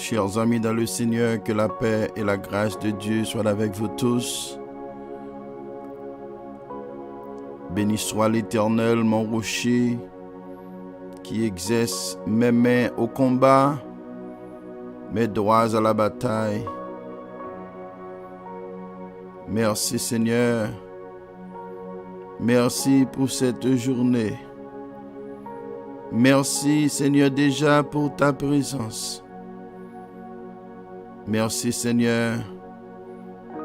Chers amis dans le Seigneur, que la paix et la grâce de Dieu soient avec vous tous. Béni soit l'Éternel, mon rocher, qui exerce mes mains au combat, mes doigts à la bataille. Merci Seigneur. Merci pour cette journée. Merci Seigneur déjà pour ta présence. Merci Seigneur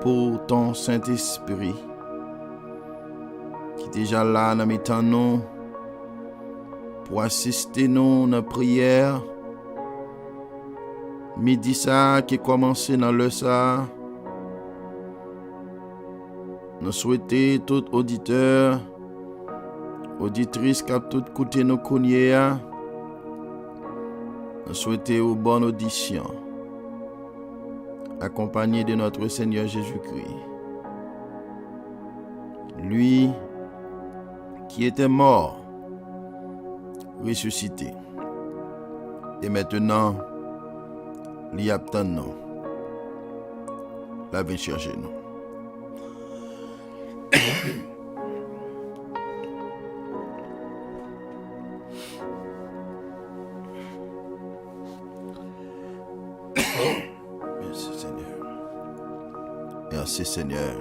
pour ton Saint-Esprit qui est déjà là dans mes temps nous pour assister nous dans la prière. Midi ça qui commence dans le ça. Nous souhaitons tout auditeur, auditrice qui a tout écouté nos cogniers. Nous souhaitons une bonne audition, accompagné de notre Seigneur Jésus-Christ. Lui qui était mort, ressuscité. Et maintenant, il attend nous. La vient chercher nous. Merci Seigneur. Merci Seigneur.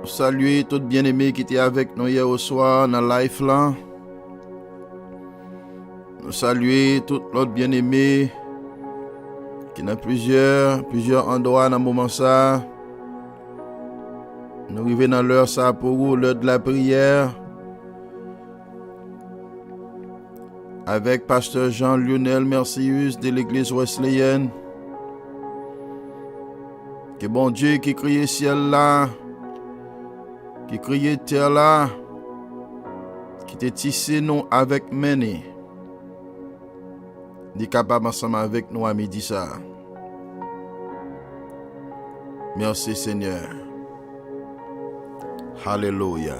Saluer tout bien-aimé qui était avec nous hier au soir dans la live là. Nous saluer tout l'autre bien-aimé qui dans plusieurs endroits dans le moment ça. Nous arrivons dans l'heure ça pour vous, l'heure de la prière. Avec pasteur Jean-Lionel Mercius de l'église wesleyenne. Que bon Dieu qui crée ciel là, qui crée terre là, qui te tissé nous avec mené, dit capable ensemble avec nous à midi ça. Merci Seigneur. Alléluia.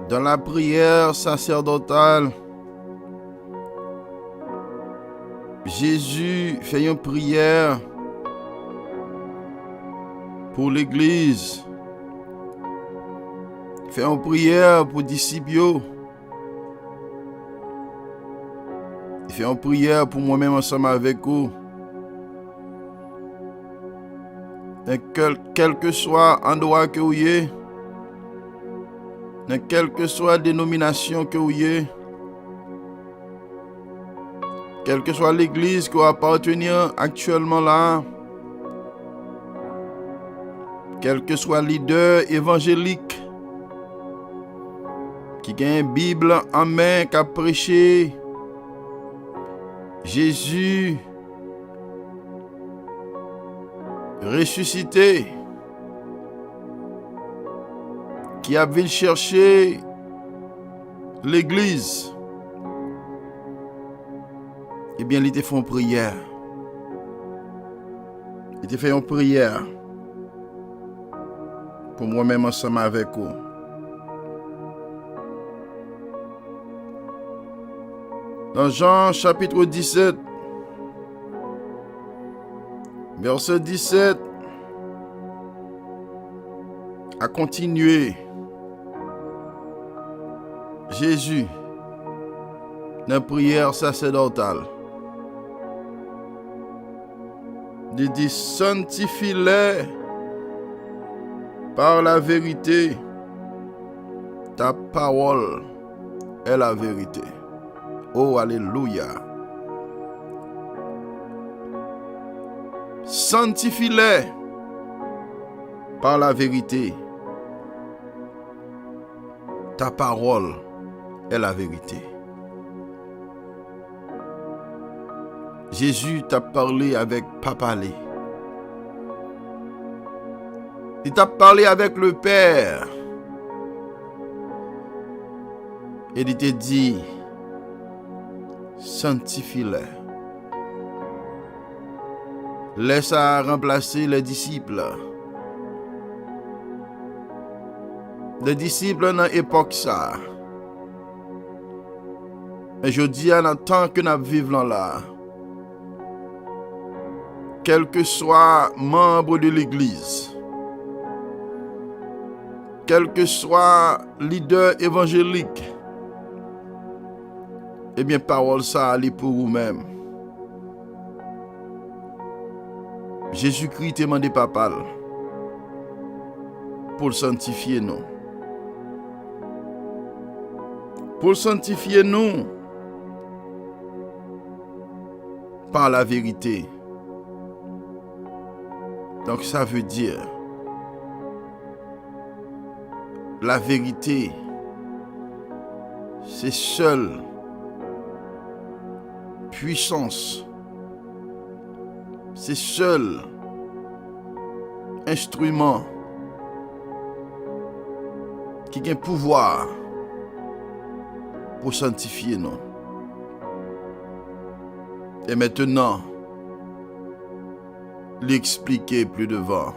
Dans la prière sacerdotale, Jésus fait une prière pour l'Église. Il fait une prière pour les disciples. Il fait une prière pour moi-même ensemble avec vous. Et quel que soit l'endroit que vous êtes, dans quelle que soit la dénomination que vous êtes, quelle que soit l'église que vous appartenez actuellement là, quel que soit le leader évangélique qui a une Bible en main, qui a prêché Jésus ressuscité, qui a vu chercher l'église, eh bien, il te fait une prière. Il te fait une prière pour moi-même ensemble avec vous. Dans Jean chapitre 17, verset 17, à continuer. Jésus, dans la prière sacerdotale, il dit sanctifie-les par la vérité. Ta parole est la vérité. Oh, alléluia. Sanctifie-les par la vérité. Ta parole est la vérité. Jésus t'a parlé avec Papalé. Il t'a parlé avec le Père. Et il t'a dit, sanctifie-les. Laisse à remplacer les disciples. Les disciples dans l'époque ça. Et je dis en tant que nous vivons là, quel que soit membre de l'église, quel que soit leader évangélique, eh bien, parole ça, elle est pour vous-même. Jésus-Christ t'a demandé papa pour sanctifier nous. Pour sanctifier nous par la vérité. Donc ça veut dire la vérité, c'est seule puissance, c'est seul instrument qui a un pouvoir pour sanctifier nous. Et maintenant, l'expliquer plus devant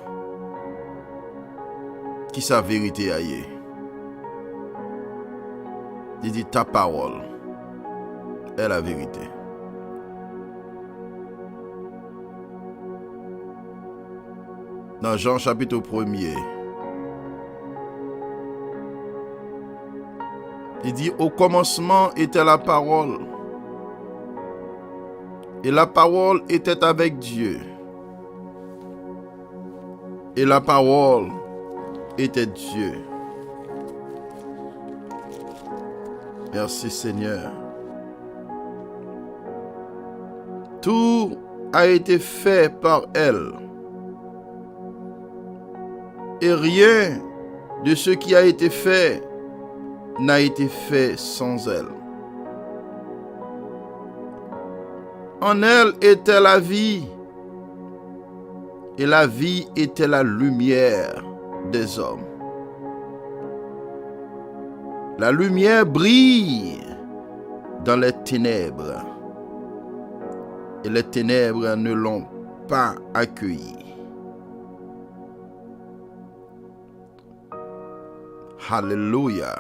qui sa vérité aille. Il dit ta parole est la vérité. Dans Jean chapitre 1er, il dit au commencement était la parole. Et la parole était avec Dieu. Et la parole était Dieu. Merci Seigneur. Tout a été fait par elle. Et rien de ce qui a été fait n'a été fait sans elle. En elle était la vie, et la vie était la lumière des hommes. La lumière brille dans les ténèbres, et les ténèbres ne l'ont pas accueillie. Alléluia.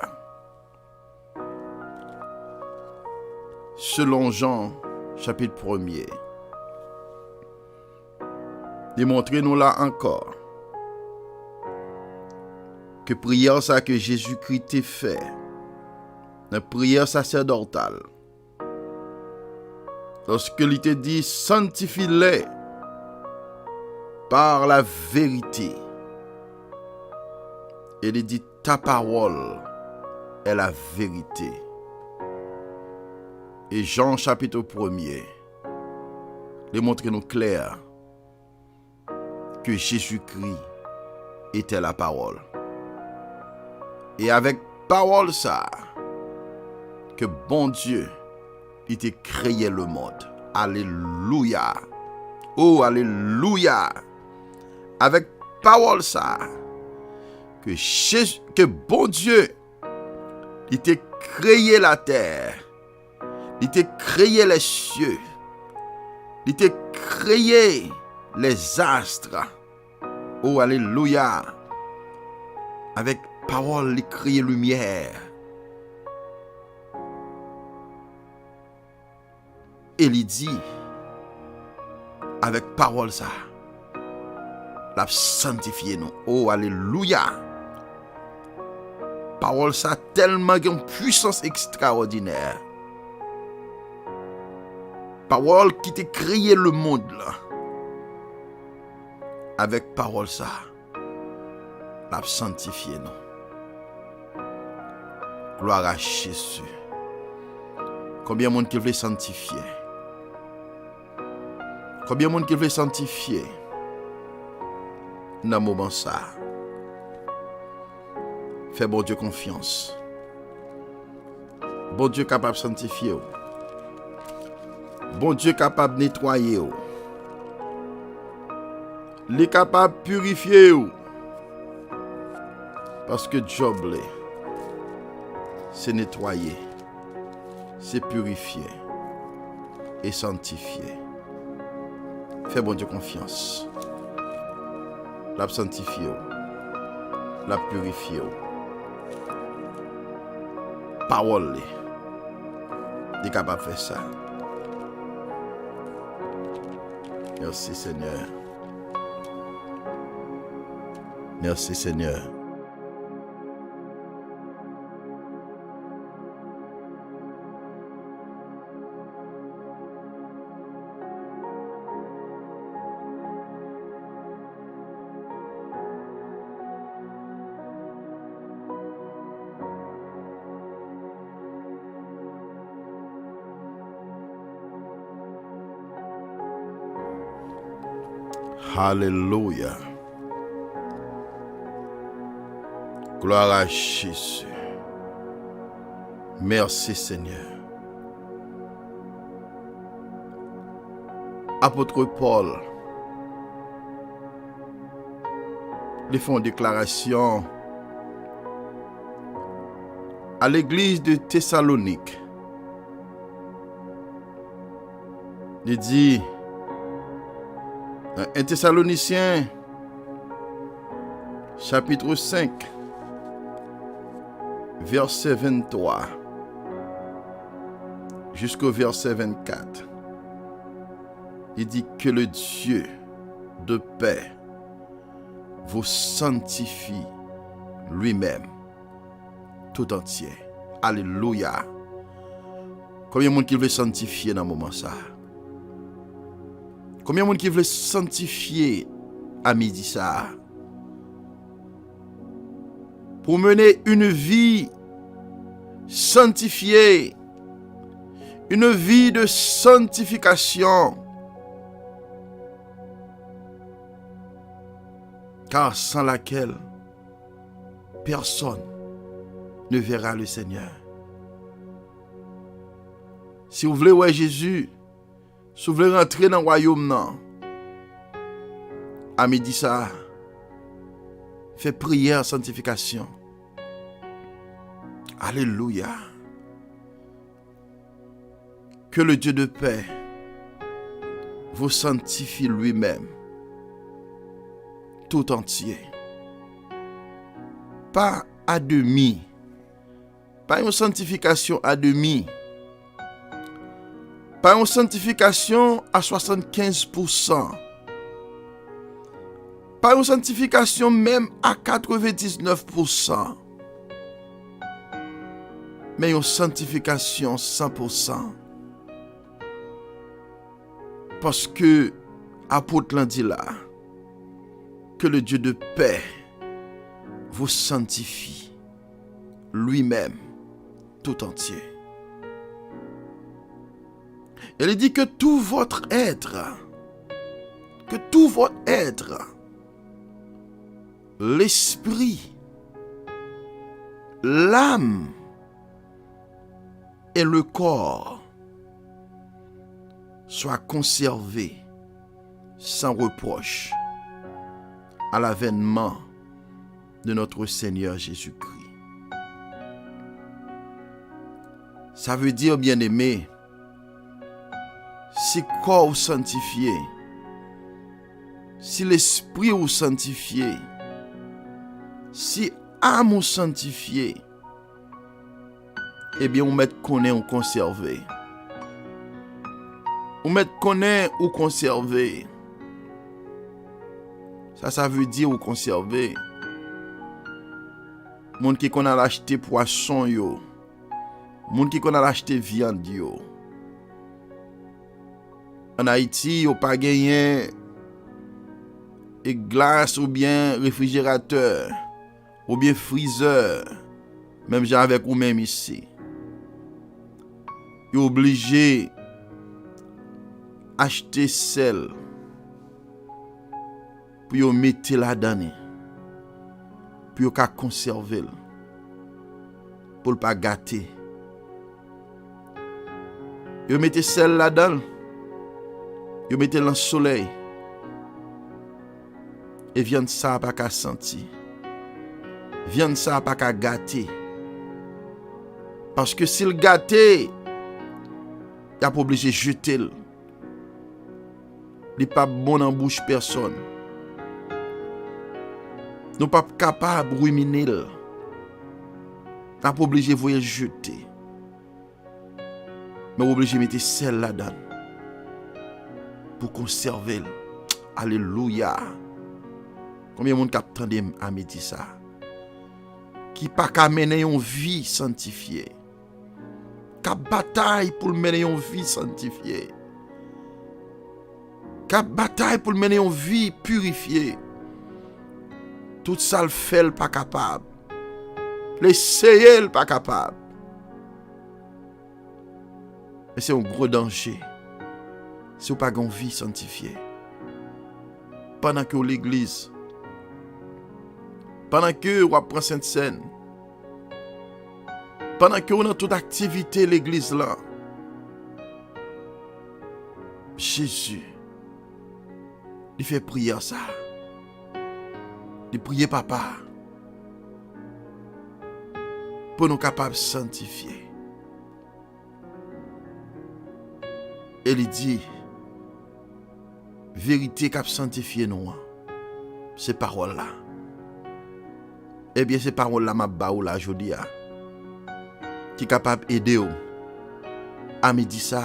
Selon Jean, chapitre 1er. Démontrez-nous là encore que prière ça que Jésus-Christ t'a fait, la prière sacerdotale, lorsque il te dit sanctifie-les par la vérité, et il dit ta parole est la vérité. Et Jean chapitre 1er, démontre-nous clair que Jésus-Christ était la parole. Et avec parole ça, que bon Dieu, il t'a créé le monde. Alléluia. Oh, alléluia. Avec parole ça, que bon Dieu, il t'a créé la terre. Il t'a créé les cieux. Il t'a créé les astres. Oh, alléluia. Avec parole, il crée lumière. Et il dit, avec parole ça, la sanctifier nous. Oh, alléluia. Parole ça tellement une puissance extraordinaire. Parole qui t'a créé le monde là. Avec parole ça, l'a sanctifié nous. Gloire à Jésus. Combien de monde qui veut sanctifier? Combien de monde qui veut sanctifier? Dans le moment ça. Fais bon Dieu confiance. Bon Dieu capable de sanctifier. Bon Dieu capable de nettoyer. Il est capable de purifier. Parce que job c'est nettoyer, c'est purifier et sanctifier. Fais bon Dieu confiance. La sanctifier, la purifier. Parole, il est capable de faire ça. Merci Seigneur. Merci Seigneur. Alléluia. Gloire à Jésus. Merci Seigneur. Apôtre Paul, il fait une déclaration à l'église de Thessalonique. Il dit, un Thessalonicien, chapitre 5, verset 23, jusqu'au verset 24. Il dit que le Dieu de paix vous sanctifie lui-même tout entier. Alléluia. Combien de monde qui veut sanctifier dans le moment ça? Combien de monde qui veut sanctifier à midi ça? Pour mener une vie sanctifiée, une vie de sanctification. Car sans laquelle personne ne verra le Seigneur. Si vous voulez voir Jésus, si vous voulez rentrer dans le royaume, non, à midi ça, fait prière, sanctification. Alléluia. Que le Dieu de paix vous sanctifie lui-même tout entier. Pas à demi. Pas une sanctification à demi. Pas une sanctification à 75%. Pas une sanctification même à 99%. Mais une sanctification 100%. Parce que, apôtre l'a dit là, que le Dieu de paix vous sanctifie lui-même tout entier. Il dit que tout votre être, l'esprit, l'âme et le corps soient conservés sans reproche à l'avènement de notre Seigneur Jésus-Christ. Ça veut dire, bien-aimé, si corps sanctifié, si l'esprit ou sanctifié, si âme ou sanctifié, eh bien, on met connaît ou conservé. On met connaît ou conservé. Ça veut dire ou conserver. Moun qui qu'on a acheté poisson yo. Moun qui qu'on a acheté viande yo. En Haïti, yo pas gagné et glace ou bien réfrigérateur ou bien friseur, même j'ai avec ou même ici. Yo obligé acheter sel pour yo mettre là-dedans pour yo ka conserver pour pas gâter. Yo mettez sel là-dedans, yo mettez dans le soleil, et viande ça pas qu'à sentir, viande ça pas qu'à gâter, parce que s'il gâté, il a pas obligé jeter, il pas bon en bouche personne, nous pas capable de ruminer, pas obligé voyer jeter. Mais obligé de mettre sel là-dedans pour conserver. Alléluia. Combien de monde qui attend à mettre ça? Qui pas qu'à mener une vie sanctifiée. Qui bataille pour mener une vie sanctifiée. Qui bataille pour mener une vie purifiée. Tout ça le fait pas capable. L'essayer pas capable. Et c'est un gros danger si vous n'avez pas une vie sanctifiée. Pendant que l'église, pendant que vous prenez Sainte Seine, pendant que vous avez toute activité l'église là, Jésus, il fait prier ça. Il prie papa pour nous capables de sanctifier. Et il dit, vérité qu'a sanctifié nous, ces paroles-là. Eh bien, ces paroles-là, m'a baou là, je dis, qui est capable d'aider à me dire ça.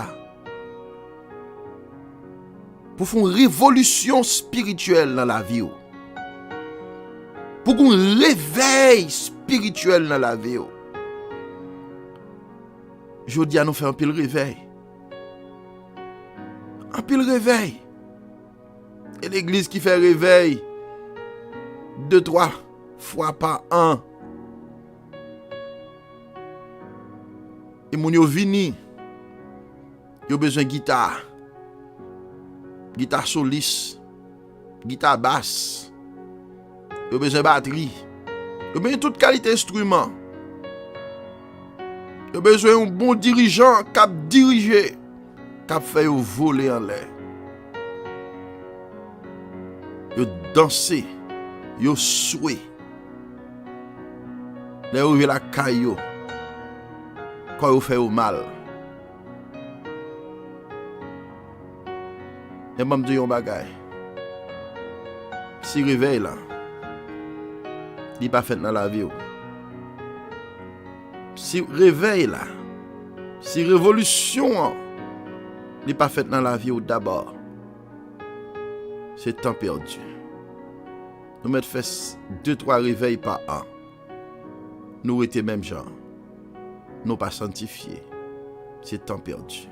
Pour faire une révolution spirituelle dans la vie. Pour qu'on réveil spirituel dans la vie. Je dis à nous faire un pile réveil. Un pile réveil. Et l'église qui fait réveil 2-3 fois par an. Et mon yo vini. Yo besoin de guitare. Guitare soliste. Guitare basse. Yo besoin de batterie. Yo besoin de toute qualité d'instrument. Yo besoin d'un bon dirigeant qui a dirigé. Qui fait voler en l'air. Yo danser, yo soué. Là où la caillou. Quand yo fait mal. Et m'a dit yon bagay. Si réveil là, il pas fait dans la vie. Si réveil là, si révolution n'est pas faite dans la vie d'abord, c'est temps perdu. Nous mettons fait 2-3 réveils par an. Nous étions même gens. Nous pas sanctifiés. C'est temps perdu.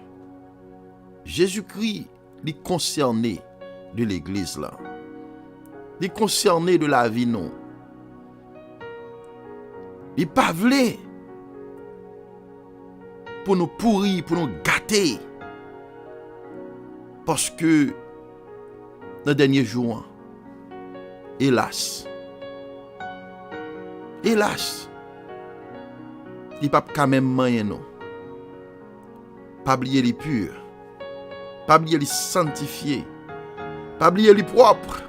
Jésus-Christ est concerné de l'église là. Il est concerné de la vie non. Il pas voulu pour nous pourrir, pour nous gâter. Parce que dans les derniers jours, hélas, il n'y a pas quand même moyen non. Pas oublier les purs, pas oublier les sanctifiés, pas oublier les propres.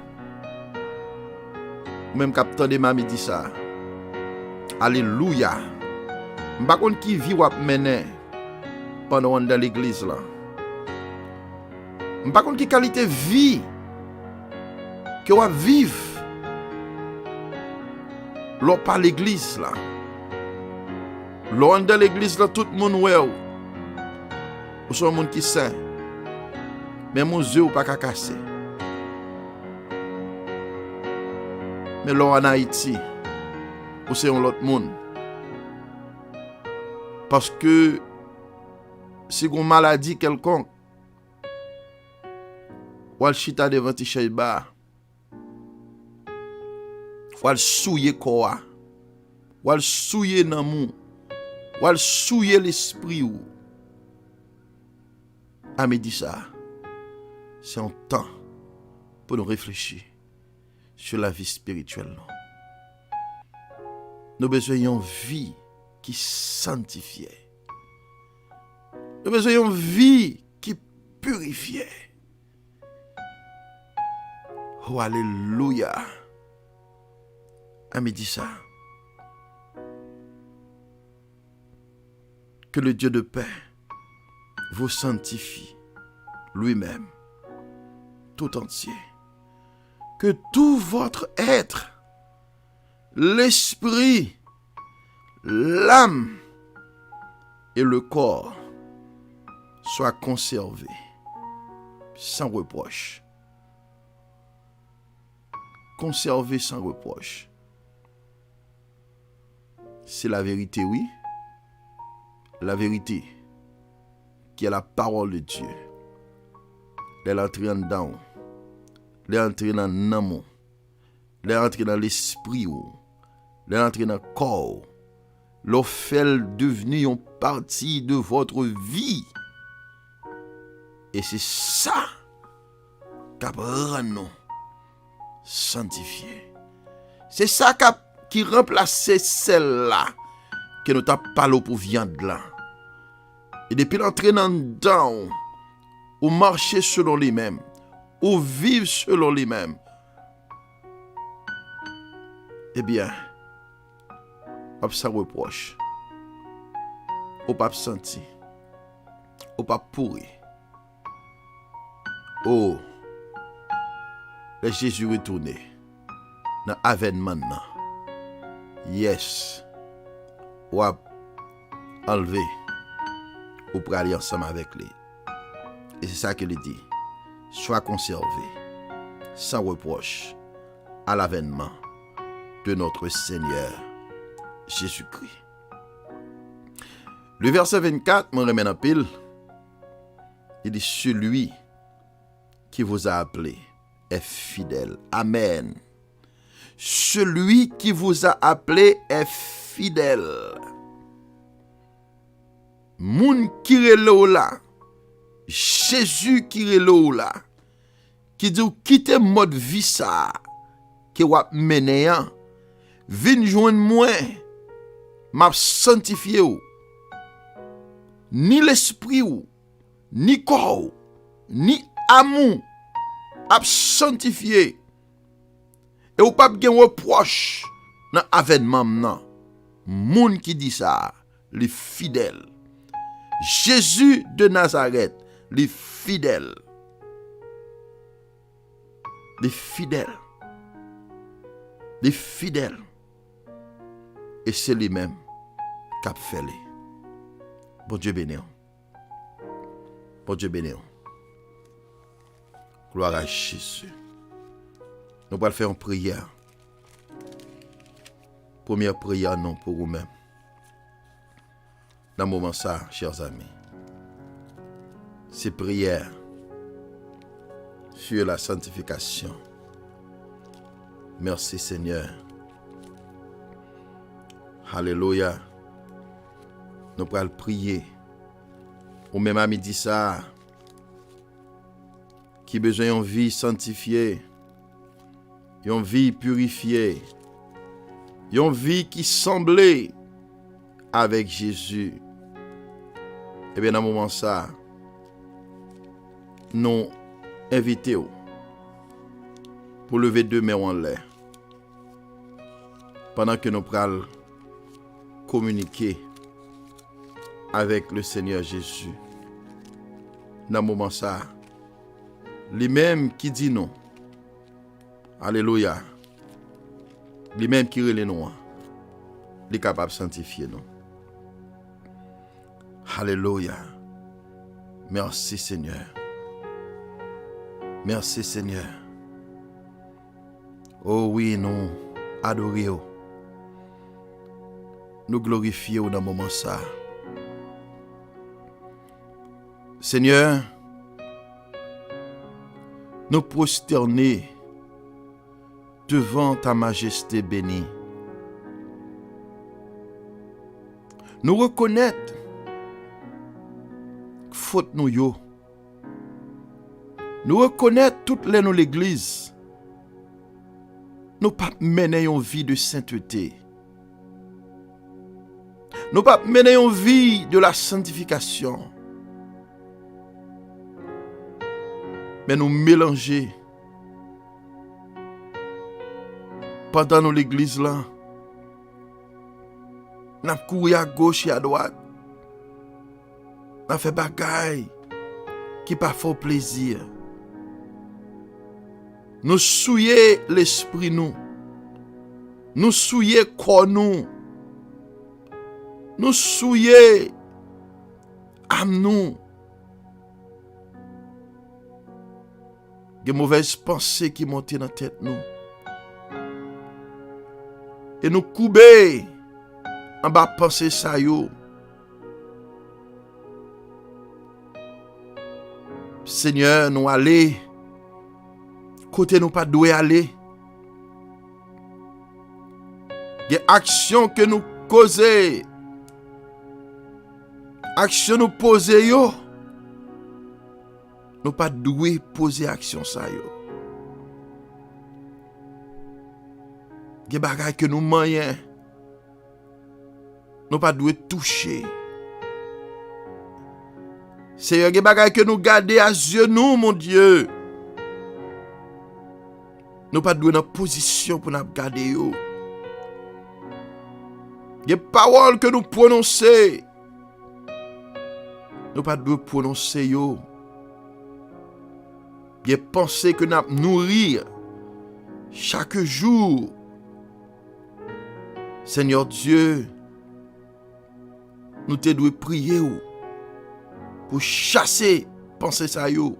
Même capitaine de m'a dit ça. Alléluia. Par contre qui vit ou mener pendant dans l'église là. Par contre qui qualité vie que vous vivre l'on pas l'église là. L'on dans l'église là tout le monde ouais ou sont monde qui saint. Mais mon yeux ou pas casser. Mais l'on en Haïti ou c'est un autre monde. Parce que si vous avez une maladie quelconque, ou al chita devant ti cheyba, ou al souye koa, ou al souiller nan mou, ou al souiller l'esprit ou. À midi ça, c'est un temps pour nous réfléchir sur la vie spirituelle. Nous avons besoin d'une vie qui sanctifiait. Nous avons besoin d'une vie qui purifiait. Oh, alléluia. À midi ça. Que le Dieu de paix vous sanctifie lui-même tout entier. Que tout votre être, l'esprit, l'âme et le corps soient conservés sans reproche. Conservés sans reproche. C'est la vérité, oui. La vérité, qui est la parole de Dieu. Elle est entrée en dedans. Elle est entrée dans l'âme. Elle est entrée dans l'esprit. Elle est entrée dans le corps. Elle fait devenir une partie de votre vie. Et c'est ça qui rend nous sanctifiés. C'est ça qui remplace celle-là que nous t'avons parlé pour viande là. Et depuis l'entrée dans dedans, ou marcher selon lui-même, ou vivre selon lui-même, eh bien, pas sans reproche, ou pas senti, ou pas pourri. Oh, le Jésus retourné dans l'avènement. Yes, ou a enlevé, ou pour aller ensemble avec lui. Et c'est ça qu'il dit. Sois conservé, sans reproche, à l'avènement de notre Seigneur Jésus-Christ. Le verset 24, me remet en pile. Il dit, celui qui vous a appelé est fidèle. Amen. Celui qui vous a appelé est fidèle. Moun qui relo là, Jésus qui relo là, qui dit quitter mode vie ça, qui wap mené an, vin joindre moi, m'a sanctifié ou. Ni l'esprit ou, ni corps, ni amour, a sanctifié. Et ou pas gen reproche dans avènement nan. Moun qui dit ça, les fidèles. Jésus de Nazareth, les fidèles. Les fidèles. Les fidèles. Et c'est lui-même qui a fait les. Bon Dieu béni. Bon Dieu béni. Gloire à Jésus. Nous allons faire une prière. Première prière, non, pour vous-même. Dans le moment ça, chers amis, c'est prière sur la sanctification. Merci Seigneur. Alléluia. Nous allons prier. Ou même à midi ça, qui besoin d'une vie sanctifiée, une vie purifiée, une vie qui semblait avec Jésus. Et bien, dans ce moment ça, nous invitons pour lever deux mains en l'air. Pendant que nous allons communiquer avec le Seigneur Jésus. Dans ce moment ça, lui-même qui dit non. Alléluia. Lui-même qui relève nous. Il est capable de sanctifier nous. Alléluia. Merci Seigneur. Merci Seigneur. Oh oui, nous adorons. Nous glorifions dans le moment ça. Seigneur, nous prosterner devant ta majesté bénie. nous reconnaître faute nous yo. Nous reconnaître toutes les nous l'église. Nous pas mener une vie de sainteté. Nous pas mener une vie de la sanctification. Mais nous mélanger pendant nous l'église là. Nous courir à gauche et à droite. Nous fait bagaille qui pas fort plaisir. Nous souiller l'esprit nous. Nous souiller corps nous. Nous souiller âme nous. Des mauvaises pensées qui montent dans la tête nous. Et nous couper en bas penser ça yo. Seigneur, nous aller côté nous pas doué aller. Des actions que nous causer, actions nous poser yo. Nous pas doué poser action ça yo. Des bagages que nous moyen, nous pas doué toucher. C'est des bagages que nous garder à yeux nous mon Dieu. Nous pas doué dans position pour nous garder yo. Des paroles que nous prononcer, nous pas doué prononcer yo. Des pensées que nous nourrir chaque jour. Seigneur Dieu, nous te devons prier pour chasser pensées ça yo.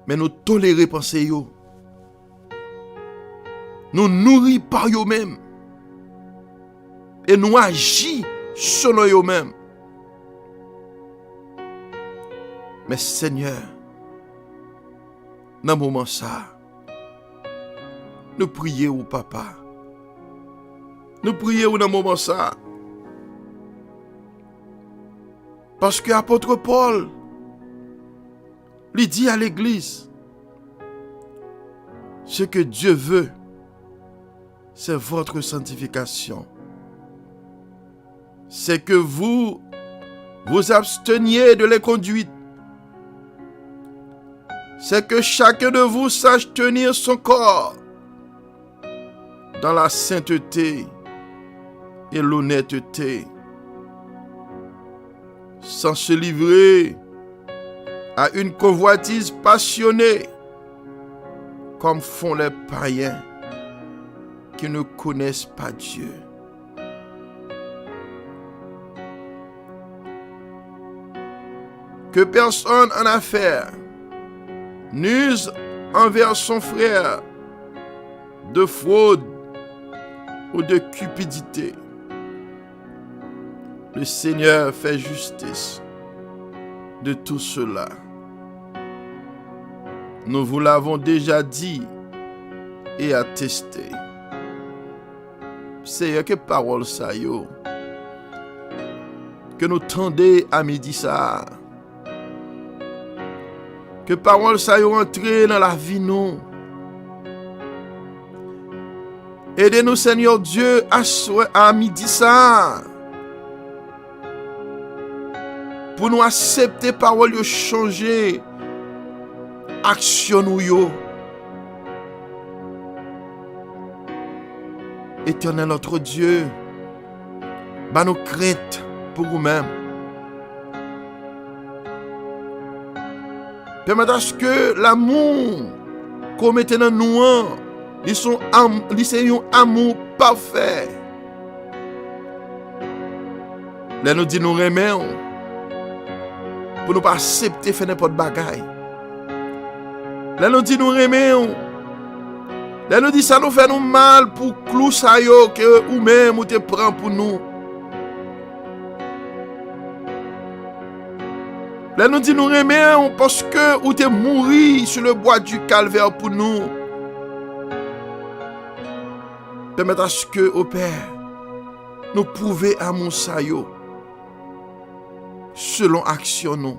Mais nous tolérer pensées yo. Nous nourrir par yo même. Et nous agir selon yo même. Mais Seigneur, dans le moment ça, nous prions papa. Nous prions dans le moment ça. Parce que l'apôtre Paul, lui dit à l'église, ce que Dieu veut, c'est votre sanctification. C'est que vous vous absteniez de les conduites. C'est que chacun de vous sache tenir son corps dans la sainteté et l'honnêteté, sans se livrer à une convoitise passionnée, comme font les païens qui ne connaissent pas Dieu. Que personne en affaire n'use envers son frère de fraude ou de cupidité. Le Seigneur fait justice de tout cela. Nous vous l'avons déjà dit et attesté. Seigneur, que parole ça yo. Que nous tendez à midi ça. Que parole ça yo rentré dans la vie nous. Aidez-nous Seigneur Dieu à midi ça. Pour nous accepter parole yo changer action nous yo. Éternel notre Dieu, bah nous crainte pour vous-même. Permettez à ce que l'amour qu'on mette dans nous, c'est un amour parfait. Là nous dit nous remercions pour nous pas accepter faire n'importe bagaille. Là nous dit nous remercions. Là nous dit ça nous fait nous mal pour clou ça yo que ou même ou te prend pour nous. Là nous dit nous remercions parce que ou te mouri sur le bois du calvaire pour nous. Permettez à ce que au Père nous prouver amour ça yo selon action nous.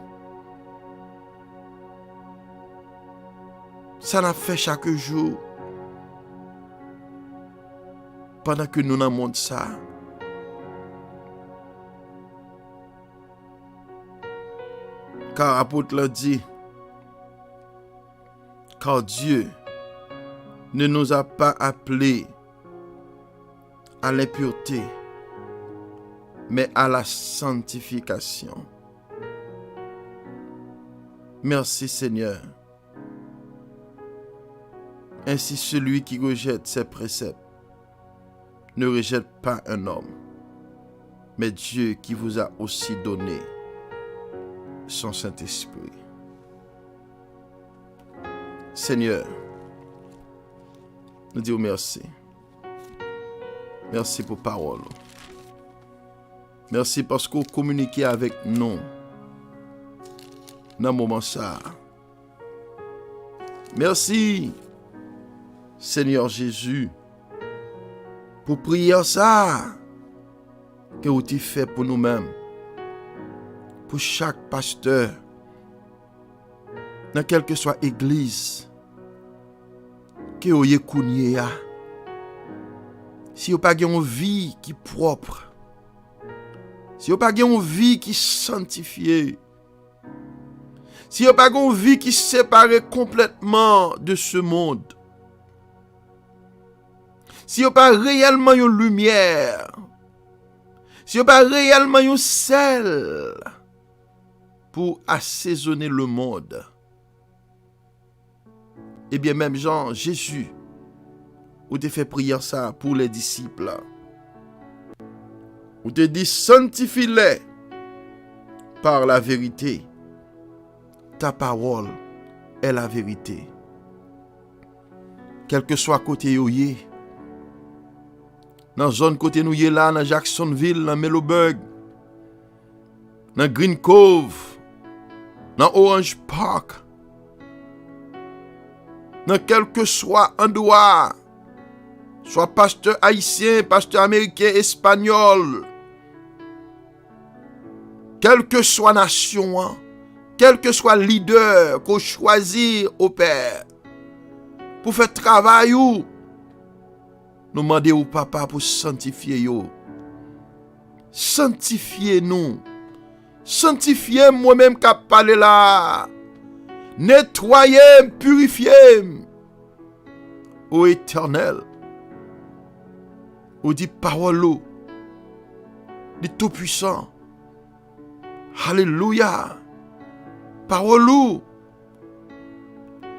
Ça n'a fait chaque jour pendant que nous dans le monde ça. Car l'apôtre l'a dit, car Dieu ne nous a pas appelés à l'impureté, mais à la sanctification. Merci Seigneur. Ainsi celui qui rejette ses préceptes ne rejette pas un homme, mais Dieu qui vous a aussi donné son Saint-Esprit. Seigneur, nous disons merci. Merci pour parole. Merci parce que vous communiquez avec nous dans le moment ça. Merci, Seigneur Jésus, pour prier ça que vous avez fait pour nous-mêmes. Pour chaque pasteur, dans quelle que soit l'église, que vous ayez connu, si vous n'avez pas une vie qui est propre, si vous n'avez pas une vie qui est sanctifiée, si vous n'avez pas une vie qui est séparée complètement de ce monde, si vous n'avez pas réellement une lumière, si vous n'avez pas réellement une sel, pour assaisonner le monde. Eh bien, même Jean, Jésus, vous te fait prier ça pour les disciples. Vous te dit, sanctifie-les par la vérité. Ta parole est la vérité. Quel que soit côté yoye, dans la zone côté nous y là, dans Jacksonville, dans Meloburg, dans Green Cove, dans Orange Park, dans quel que soit endroit, soit pasteur haïtien, pasteur américain, espagnol, quelle que soit nation, quel que soit leader qu'on choisit au Père, pour faire travail ou, nous demandons au Papa pour sanctifier yo. Sanctifiez nous. Sanctifiez moi-même qui parle là. Nettoyez, purifiez. Ô Éternel. Ô dit parole, dit Tout-Puissant. Alléluia. Parole,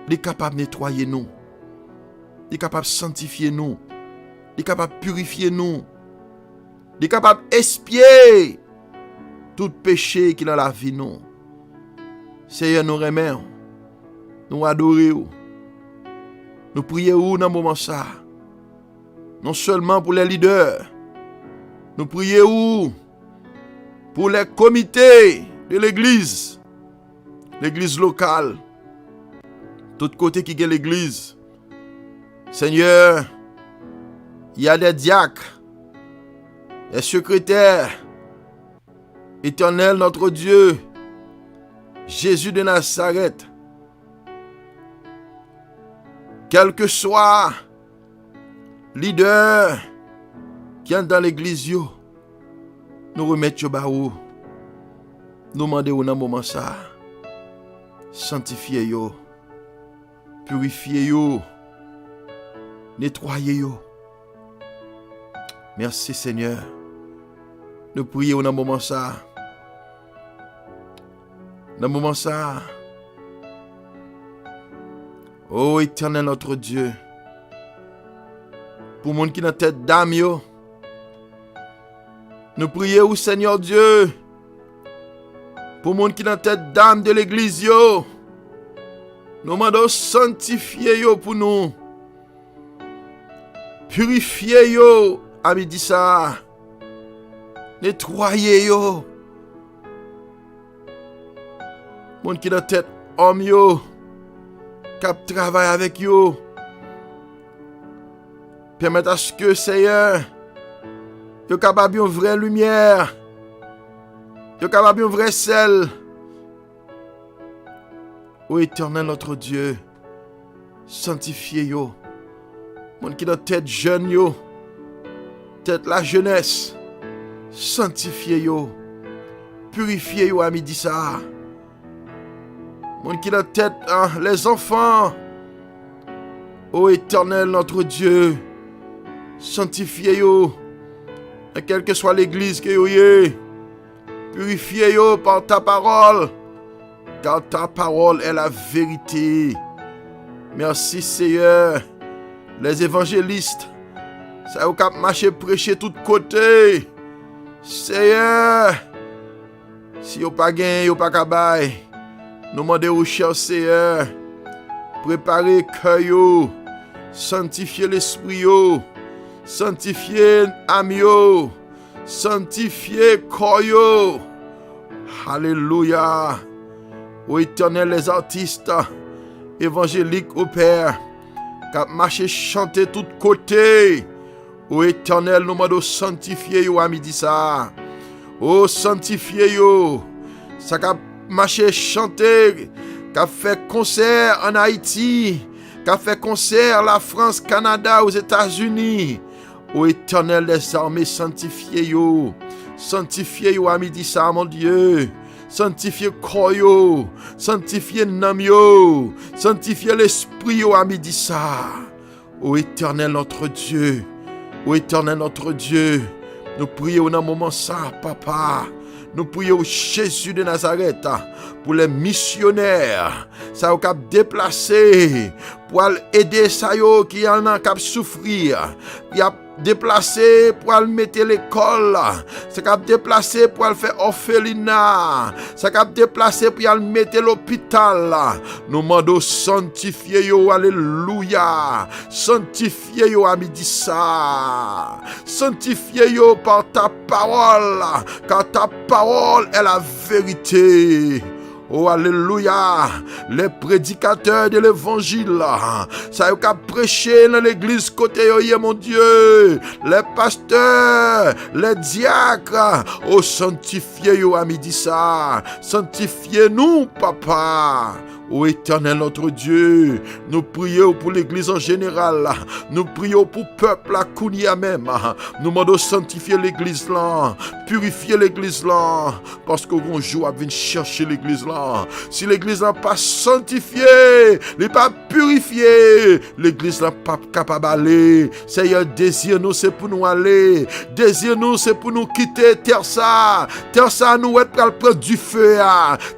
dit capable de nettoyer nous. Dit capable de sanctifier nous. Dit capable de purifier nous. Dit capable d'expier tout péché qui est dans la vie nous. Seigneur, nous remercions. Nous adorons. Nous prions dans ce moment ça. Non seulement pour les leaders. Nous prions pour les comités de l'église. L'église locale. Tout côté qui est l'église. Seigneur, il y a des diacres, des secrétaires. Éternel notre Dieu, Jésus de Nazareth, quel que soit leader qui est dans l'église, nous remettons baou, nous demandons dans un moment ça, sanctifiez yo, purifiez yo, nettoyez yo. Merci Seigneur. Nous prions dans un moment ça. Dans un moment ça. Oh Éternel notre Dieu. Pour les gens qui ont tête d'âme, nous prions Seigneur Dieu. Pour les gens qui ont tête d'âme de l'église, nous demandons sanctifier yo pour nous. Purifier yo. A midi ça, nettoyer yo. Mon qui dans tête homme yo, cap travail avec yo. Permettre à ce que Seigneur, Yo capable une vraie lumière. Yo capable une vraie sel. Ô Éternel notre Dieu, sanctifiez yo. Moun qui dans tête jeune yo, tête la jeunesse, sanctifiez yo. Purifiez yo à midi ça. Moun qui dans tête les enfants. Ô Éternel notre Dieu, sanctifiez yo. Et quelle que soit l'église que yo yé, purifiez yo par ta parole. Car ta parole est la vérité. Merci Seigneur. Les évangélistes, ça vous cap marcher prêcher tout côté. Seigneur, si vous pas gain, vous pas kabay. Nous demandons au cher Seigneur, préparez cœur yo, sanctifiez l'esprit yo, sanctifiez âme yo, sanctifiez corps yo. Alléluia. Ô Éternel, les artistes évangéliques au Père, qui marché chanter tout côté. Ô Éternel, nous demandons sanctifier yo à midi ça. Ô sanctifier yo. Ça qui marché chanter, qui fait concert en Haïti, qui fait concert la France, Canada, aux États-Unis. Ô Éternel des armées, sanctifiez yo. Sanctifiez yo à midi ça, mon Dieu. Sanctifiez corps yo, sanctifiez nam yo, sanctifiez l'esprit yo à midi ça. Ô Éternel notre Dieu, ô Éternel notre Dieu, nous prions dans un moment ça, papa. Nous prions Jésus de Nazareth pour les missionnaires, ça au cap déplacé pour aider ça yo qui en a cap souffrir. Il a déplacé pour aller mettre l'école, c'est cap déplacé pour aller faire orphelinat, c'est cap déplacé pour aller mettre l'hôpital. Nous demandons sanctifier yo, alléluia, sanctifier yo à midi ça, sanctifier yo par ta parole, car ta parole est la vérité. Oh alléluia, les prédicateurs de l'évangile, ça y a prêché dans l'église côté yo, mon Dieu, les pasteurs, les diacres, oh sanctifiez yo à midi ça, sanctifiez nous papa. Ô Éternel notre Dieu, nous prions pour l'église en général, nous prions pour le peuple à Kounia même, nous demandons sanctifier l'église là, purifier l'église là, parce qu'on joue à venir chercher l'église là. Si l'église n'a pas sanctifié, n'est pas purifié, l'église n'a pas capable d'aller. Seigneur, désir nous c'est pour nous aller, désir nous c'est pour nous quitter terre ça nous est pour prendre du feu,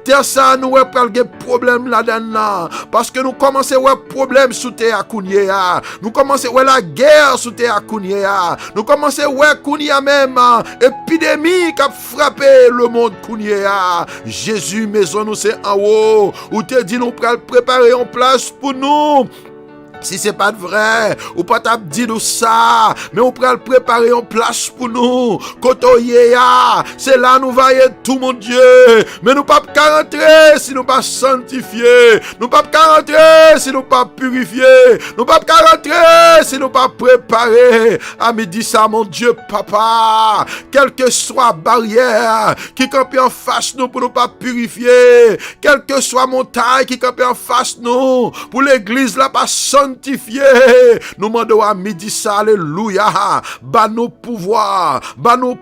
terre ça nous est pour des problèmes là. Parce que nous commençons à avoir problème sous terre à Kounia. Nous commençons à avoir la guerre sous terre à Kounia. Nous commençons à avoir Kounia même épidémie qui a frappé le monde Kounia. Jésus, maison nous c'est en haut. Où te dit nous préparer en place pour nous. Si c'est pas vrai, ou pas t'a dit nous ça, mais on peut le préparer en place pour nous. Kotoyeya, c'est là nous voyons tout mon Dieu. Mais nous pas rentrer si nous pas sanctifier. Nous pas rentrer si nous pas purifier. Nous pas rentrer si nous pas préparer. À midi ça mon Dieu papa, quelle que soit barrière qui campe en face nous pour nous pas purifier, quelle que soit montagne qui campe en face nous pour l'église là pas sanctifier. Nous demandons à midi ça, alléluia, bas nos pouvoirs, bas nos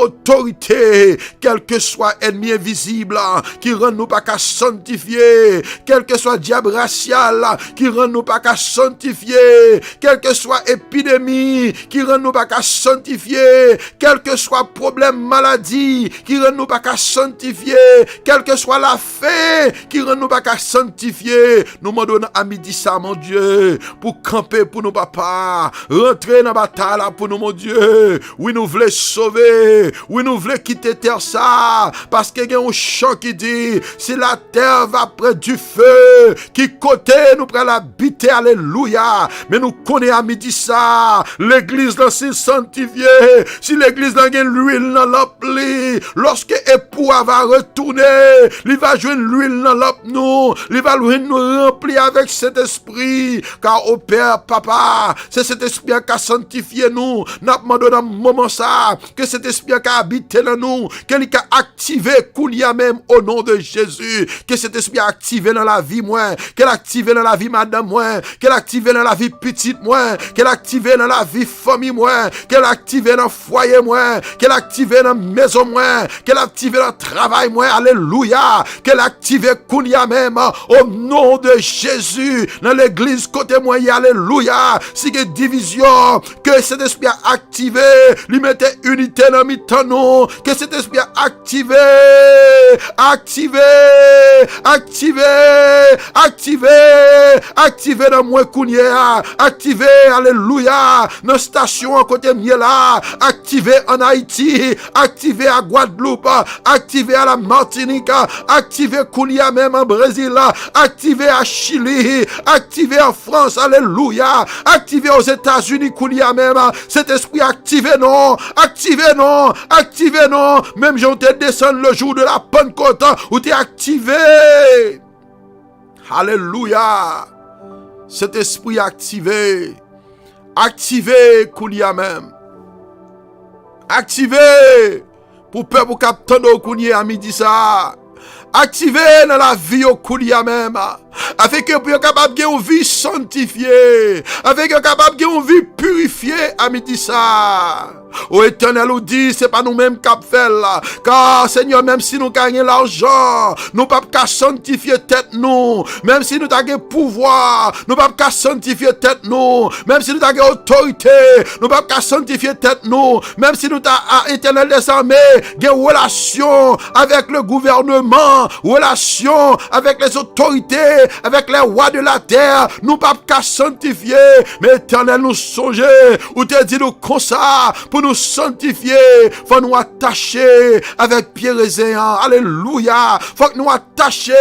autorités, quel que soit ennemi invisible qui rend nous pas qu'à sanctifier, quel que soit diable racial qui rend nous pas qu'à sanctifier, quel que soit épidémie qui rend nous pas qu'à sanctifier, quel que soit problème maladie qui rend nous pas qu'à sanctifier, quel que soit la faim qui rend nous pas qu'à sanctifier. Nous demandons à midi ça mon Dieu, pour camper pour nous papa, rentrer dans la bataille pour nous mon Dieu. Oui nous voulons sauver, oui nous voulons quitter terre ça, parce qu'il y a un chant qui dit, si la terre va près du feu, qui côté nous prend l'habiter, alléluia. Mais nous connaissons à midi ça, l'église là c'est sanctifié, si l'église là a l'huile dans l'opli, lorsque époux va retourner, il va jouer l'huile dans l'op nous, il va nous remplir avec cet esprit Saint-Esprit, car au Père, Papa, c'est cet esprit qui a sanctifié nous. Nous demandons dans le moment ça, que cet esprit qui a habité dans nous, qu'il a activé Koulia même au nom de Jésus, que cet esprit a activé dans la vie moi, qu'elle a activé dans la vie madame moi, qu'elle a activé dans la vie petite moi, qu'elle a activé dans la vie famille moi, qu'elle a activé dans le foyer moi, qu'elle a activé dans la maison moi, qu'elle a activé dans le travail moi, alléluia, qu'elle a activé Koulia même au nom de Jésus, dans l'église côté moi, alléluia, si que division, que cet esprit a activé, lui mettez unité dans mi-temps nous, que cet esprit a activé, activé dans moi Kounia, activé, alléluia, dans station à côté mieux là, activé en Haïti, activé à Guadeloupe, activé à la Martinique, activé Kounia même en Brésil, activé à Chili, activé en France, alléluia, activé aux États-Unis Kounia même, cet esprit activé non, même j'en te descendre le jour de la Pentecôte où tu es activé. Alléluia. Cet esprit activé. Activé, Kounia même. Activé. Pour peuple captain de Kounia à midi ça. Activé dans la vie au Kounia même. Avec que vous capable de une vie sanctifiée. Avec que vous capable de une vie purifiée à midi ça. Ô Éternel, nous dit, c'est pas nous-mêmes qui fait là. Car, Seigneur, même si nous gagnons l'argent, nous pas qu'à sanctifier tête nous. Même si nous avons pouvoir, nous pas qu'à sanctifier tête nous. Même si nous avons autorité, nous pas qu'à sanctifier tête nous. Même si nous avons Éternel des armées, une relation avec le gouvernement, relation avec les autorités, avec les rois de la terre, nous pas qu'à sanctifier. Mais Éternel, nous songer, ou te dit nous comme ça, pour nous sanctifier, faut nous attacher avec Pierre et Zéan. Alléluia. Faut que nous attacher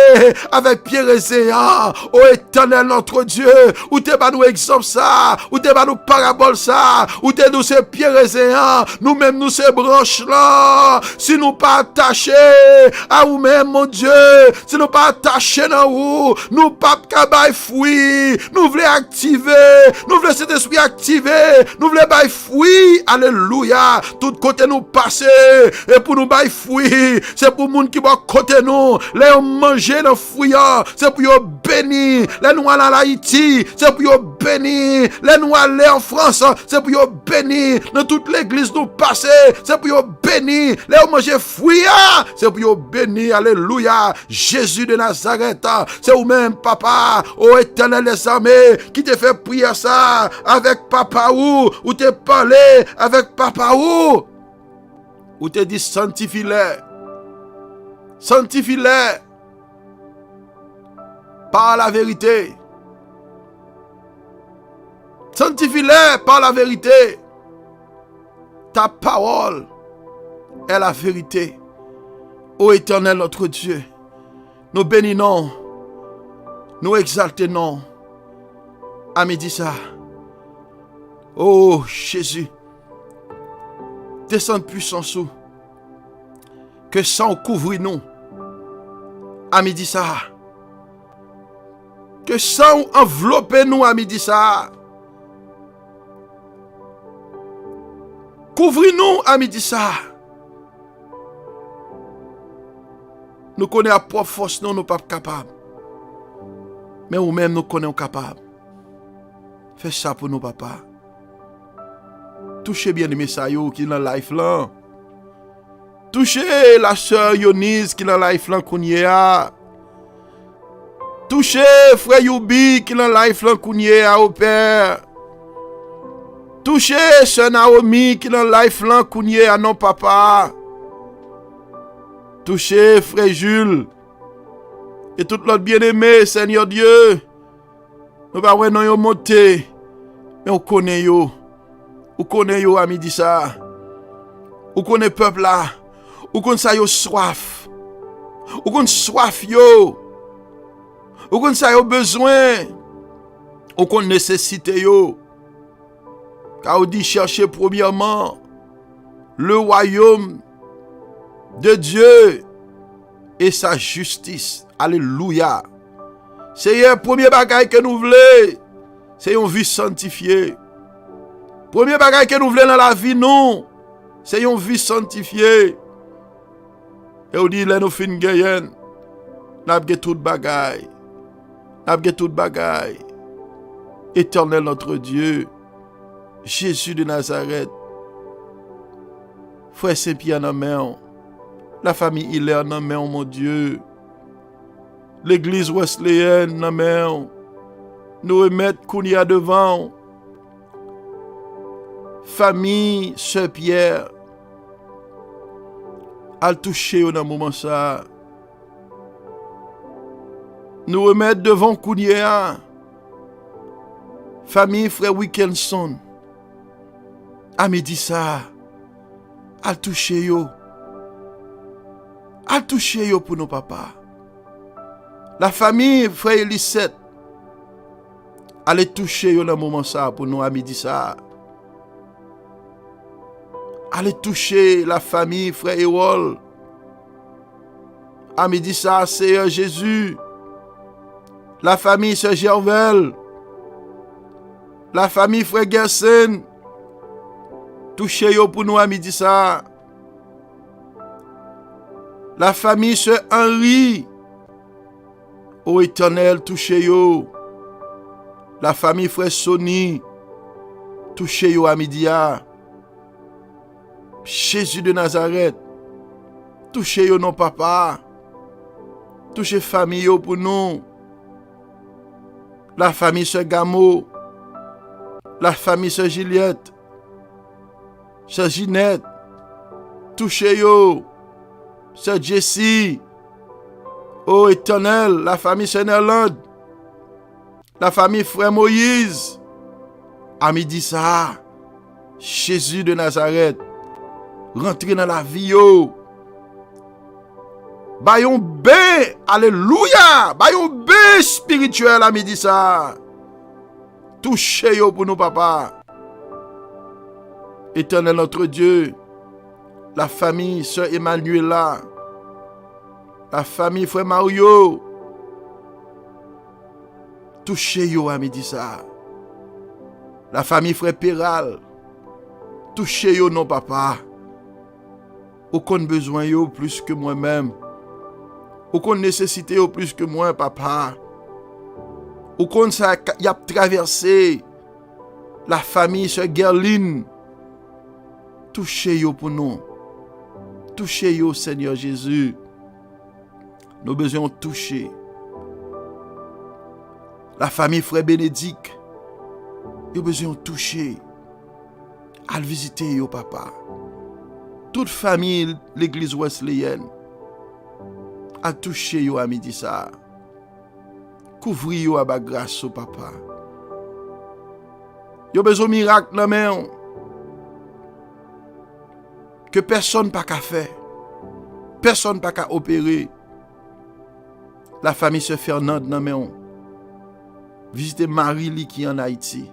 avec Pierre et Zéan. Ô Éternel notre Dieu, ou t'es pas nous exemple ça, ou t'es pas nous parabole ça, ou t'es nous c'est Pierre et Zéan, nous-mêmes nous ces branches là. Si nous pas attachés à nous-mêmes, mon Dieu, si nous pas attachés dans vous, nous pas capable fouiller, nous voulons activer, nous voulons cet esprit activer, nous voulons bailler fouiller. Alléluia. Tout côté nous passer et pour nous bailler fruit, c'est pour monde qui va côté nous, les manger dans fruit, c'est pour yo bénir, les nous aller en Haïti, c'est pour yo bénir, les nous aller en France, c'est pour yo bénir, dans toute l'église nous passer, c'est pour yo bénir, les manger fruit, c'est pour yo bénir. Alléluia. Jésus de Nazareth, c'est vous-même papa, ô Éternel des armées, qui te fait prier ça avec papa ou te parler avec papa ou te dit sanctifie-les par la vérité, sanctifie-les par la vérité, ta parole est la vérité. Ô Éternel notre Dieu, nous bénissons, nous exaltons à midi ça. Oh Jésus, descends de puissance, que sang couvre nous à midi ça, que sang enveloppe nous à midi ça, couvre-nous à midi ça. Nous connaissons à propre force, nous ne sommes pas capables. Mais nous-mêmes, nous connaissons capables. Fais ça pour nous, papa. Touchez bien les messages qui sont dans la life là. Touchez la sœur Yonise qui est dans la life là. Touchez frère Youbi qui est dans la life là au Père. Touchez sœur Naomi qui est dans la life là à non papa. Touchez frère Jules et tout l'autre bien-aimé, Seigneur Dieu. Nous pas ouais non yo monter, mais on connaît yo. On connaît yo à midi ça. On connaît peuple là. On connaît ça yo soif. On connaît soif yo. On connaît ça yo besoin. On connaît nécessité yo. Car on dit chercher premièrement le royaume de Dieu et sa justice. Alléluia. Seigneur, premier bagage que nous voulons, c'est une vie sanctifiée. Premier bagage que nous voulons dans la vie, nous, c'est une vie sanctifiée. Et on dit, là, nous finissons gagner. Nous avons tout bagage. Nous avons tout bagage. Éternel notre Dieu, Jésus de Nazareth, Frère Saint-Pierre dans main, la famille Hilaire dans main, mon Dieu, l'église Wesleyenne dans main, nous remettre Kounia devant, famille Sœur Pierre, à toucher dans le moment ça, nous remettre devant Kounia, famille Frère Wilkinson, à midi ça, à toucher yo. À toucher yo pour nos papas. La famille Frère Elisette, allez toucher yo dans le moment ça pour nous à midi ça. Allez toucher la famille Frère Ewol. À midi ça, Seigneur Jésus. La famille Sœur Gervel. La famille Frère Gersen. Touchez yo pour nous à midi ça. La famille Sœur Henri. Ô Éternel, touchez yo. La famille Frère Sony. Touchez yo à midi à. Jésus de Nazareth. Touchez yo non papa. Touchez famille yo pour nous. La famille Sœur Gamo. La famille Sœur Juliette. Sœur Ginette, touchez yo. Sœur Jessie, ô Éternel, la famille Sœur Nerland, la famille Frère Moïse, à midi ça, Jésus de Nazareth, rentrez dans la vie yo. Bayon bé, alléluia, bayon bé spirituel à midi ça. Touchez yo pour nous papa. Éternel notre Dieu, la famille Sœur Emmanuela, la famille Frère Mario, touchez yo à midi ça. La famille Frère Péral, touchez yo non papa. Aucun besoin yo plus que moi-même. Aucune nécessité yo plus que moi papa. Aucun ça y a traversé la famille Sœur Gerline. Touchez yo pour nous. Touchez yo, Seigneur Jésus. Nous besoin toucher. La famille Frère Bénédicte. Nous besoin toucher. À visiter yo, papa. Toute famille, l'église wesleyenne. À toucher yo à midi ça. Couvrir yo à ba grâce, papa. Yo besoin miracle dans main. Que personne pas qu'à faire. Personne pas qu'à opérer. La famille Sœur Fernande nan men. Visiter Marie qui est en Haïti.